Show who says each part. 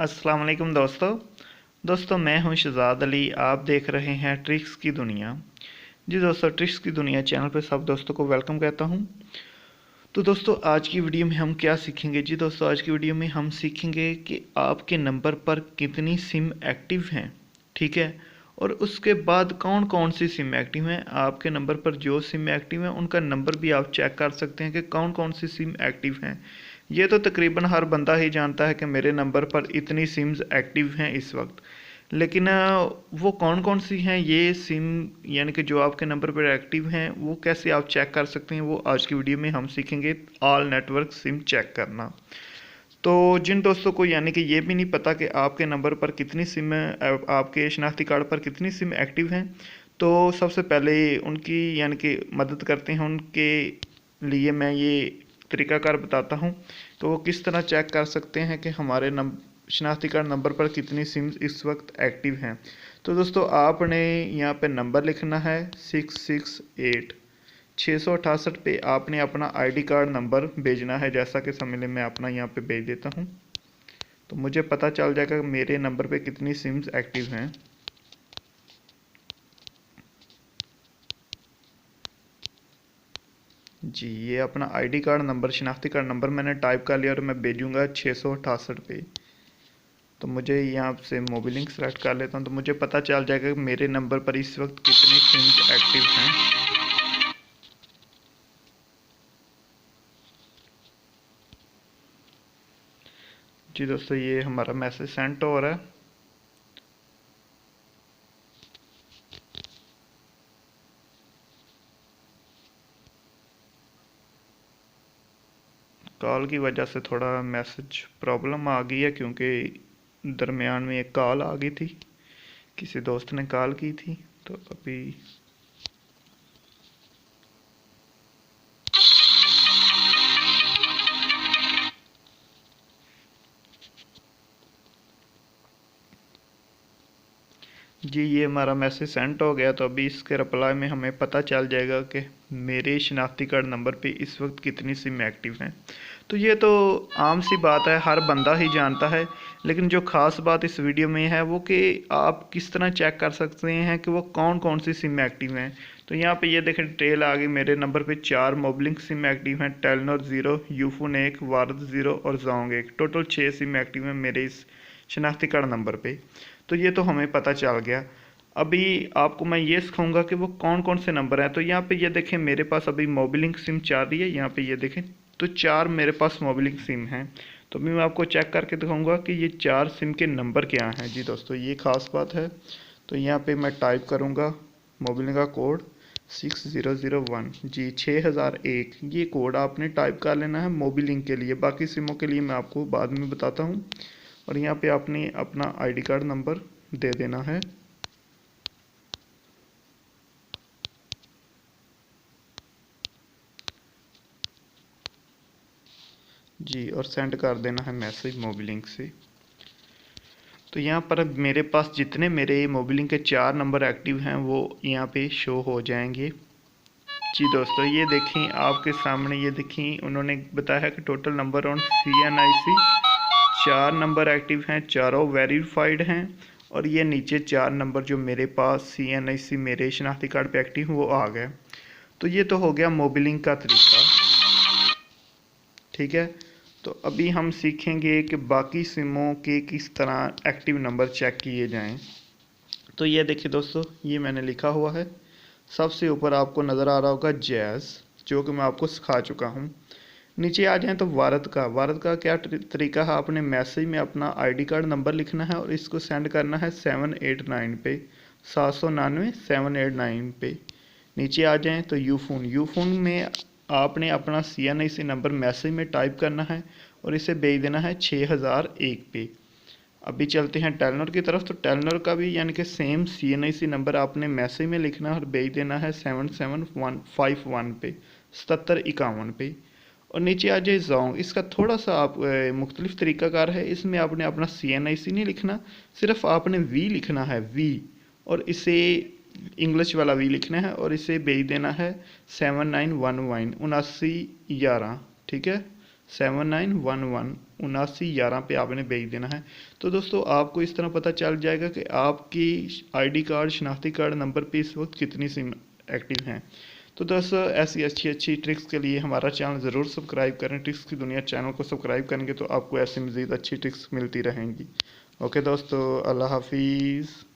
Speaker 1: अस्सलाम वालेकुम दोस्तों मैं हूं शहजाद अली। आप देख रहे हैं ट्रिक्स की दुनिया। जी दोस्तों, ट्रिक्स की दुनिया चैनल पे सब दोस्तों को वेलकम कहता हूं। तो दोस्तों आज की वीडियो में हम क्या सीखेंगे। जी दोस्तों, आज की वीडियो में हम सीखेंगे कि आपके नंबर पर कितनी सिम एक्टिव हैं, ठीक है। और उसके बाद कौन कौन सी सिम एक्टिव हैं। आपके नंबर पर जो सिम एक्टिव हैं उनका नंबर भी आप चेक कर सकते हैं कि कौन कौन सी सिम एक्टिव हैं। ये तो तकरीबन हर बंदा ही जानता है कि मेरे नंबर पर इतनी सिम्स एक्टिव हैं इस वक्त। लेकिन वो कौन कौन सी हैं ये सिम, यानी कि जो आपके नंबर पर एक्टिव हैं, वो कैसे आप चेक कर सकते हैं, वो आज की वीडियो में हम सीखेंगे। ऑल नेटवर्क सिम चेक करना। तो जिन दोस्तों को यानी कि ये भी नहीं पता कि आपके नंबर पर कितनी सिम आपके शनाख्ती कार्ड पर कितनी सिम एक्टिव हैं, तो सबसे पहले उनकी यानी कि मदद करते हैं। उनके लिए मैं ये तरीकाकार बताता हूँ तो वो किस तरह चेक कर सकते हैं कि हमारे शनाख्ती कार्ड नंबर पर कितनी सिम्स इस वक्त एक्टिव हैं। तो दोस्तों आपने यहाँ पे नंबर लिखना है 668 668 पे आपने अपना आईडी कार्ड नंबर भेजना है। जैसा कि समझ मैं अपना यहाँ पे भेज देता हूँ तो मुझे पता चल जाएगा कि मेरे नंबर पे कितनी सिम्स एक्टिव हैं। जी, ये अपना आईडी कार्ड नंबर, शनाख्ती कार्ड नंबर मैंने टाइप कर लिया और मैं भेजूँगा 668 पे। तो मुझे यहाँ से मोबाइल लिंक सेलेक्ट कर लेता हूँ तो मुझे पता चल जाएगा कि मेरे नंबर पर इस वक्त कितनी सिम्स एक्टिव हैं। जी दोस्तों, ये हमारा मैसेज सेंड हो रहा है। कॉल की वजह से थोड़ा मैसेज प्रॉब्लम आ गई है, क्योंकि दरमियान में एक कॉल आ गई थी, किसी दोस्त ने कॉल की थी। तो अभी जी, ये हमारा मैसेज सेंड हो गया। तो अभी इसके रिप्लाई में हमें पता चल जाएगा कि मेरे शनाख्ती कार्ड नंबर पे इस वक्त कितनी सिम एक्टिव हैं। तो ये तो आम सी बात है, हर बंदा ही जानता है। लेकिन जो ख़ास बात इस वीडियो में है वो कि आप किस तरह चेक कर सकते हैं कि वो कौन कौन सी सिम एक्टिव हैं। तो यहाँ पे ये देखें डिटेल आ गई। मेरे नंबर पे 4 मोबलिंक सिम एक्टिव हैं, टेलनॉर 0, यूफोन 1, वारद 0 और जोंग 1। टोटल 6 सिम एक्टिव हैं मेरे इस शनाख्ती कार्ड नंबर पे। तो ये तो हमें पता चल गया। अभी आपको मैं ये सिखाऊंगा कि वो कौन कौन से नंबर हैं। तो यहाँ पे ये देखें मेरे पास अभी मोबिलिंक सिम 4 रही है। यहाँ पे ये देखें तो 4 मेरे पास मोबिलिंक सिम हैं। तो अभी मैं आपको चेक करके दिखाऊंगा कि ये 4 सिम के नंबर क्या हैं। जी दोस्तों, ये खास बात है। तो यहाँ पे मैं टाइप करूँगा मोबिलिंक का कोड 6001 जी 6001। ये कोड आपने टाइप कर लेना है मोबिलिंक के लिए। बाकी सिमों के लिए मैं आपको बाद में बताता हूँ। और यहाँ पे आपने अपना आईडी कार्ड नंबर दे देना है। जी, और सेंड कर देना है मैसेज मोबिलिंक से। तो यहाँ पर मेरे पास जितने मेरे मोबिलिंक के 4 नंबर एक्टिव हैं वो यहाँ पे शो हो जाएंगे। जी दोस्तों, ये देखें आपके सामने, ये देखें उन्होंने बताया कि total number on CNIC 4 number active हैं, चारों वेरीफाइड हैं। और ये नीचे 4 नंबर जो मेरे पास CNIC मेरे शनाख्ती कार्ड पे एक्टिव वो आ गए। तो ये तो हो गया मोबिलिंक का तरीका, ठीक है। तो अभी हम सीखेंगे कि बाकी सिमों के किस तरह एक्टिव नंबर चेक किए जाएं। तो ये देखिए दोस्तों, ये मैंने लिखा हुआ है। सबसे ऊपर आपको नज़र आ रहा होगा जैज़, जो कि मैं आपको सिखा चुका हूँ। नीचे आ जाएं तो वारद का क्या तरीका है। आपने मैसेज में अपना आईडी कार्ड नंबर लिखना है और इसको सेंड करना है 789 पे, 799 789 पे। नीचे आ जाएं तो यूफोन में आपने अपना CNIC नंबर मैसेज में टाइप करना है और इसे भेज देना है 6001 पे। अभी चलते हैं टेलनर की तरफ। तो टेलनर का भी यानी कि सेम CNIC नंबर आपने मैसेज में लिखना है और भेज देना है 77151 पे, 7751 पे। और नीचे आ जाए जोंग, इसका थोड़ा सा आप मुख्तलिफ तरीकाकार है। इसमें आपने अपना CNIC नहीं लिखना, सिर्फ आपने वी लिखना है, वी, और इसे इंग्लिश वाला वी लिखना है और इसे भेज देना है 7911 7911, ठीक है, 7911 पे आपने भेज देना है। तो दोस्तों आपको इस तरह पता चल जाएगा कि आपकी आईडी कार्ड, शनाख्ती कार्ड नंबर पे इस वक्त कितनी सिम एक्टिव हैं। तो दोस्तों ऐसी अच्छी अच्छी ट्रिक्स के लिए हमारा चैनल ज़रूर सब्सक्राइब करें। ट्रिक्स की दुनिया चैनल को सब्सक्राइब करेंगे तो आपको ऐसी मज़ीद अच्छी ट्रिक्स मिलती रहेंगी। ओके दोस्तों, अल्लाह हाफिज़।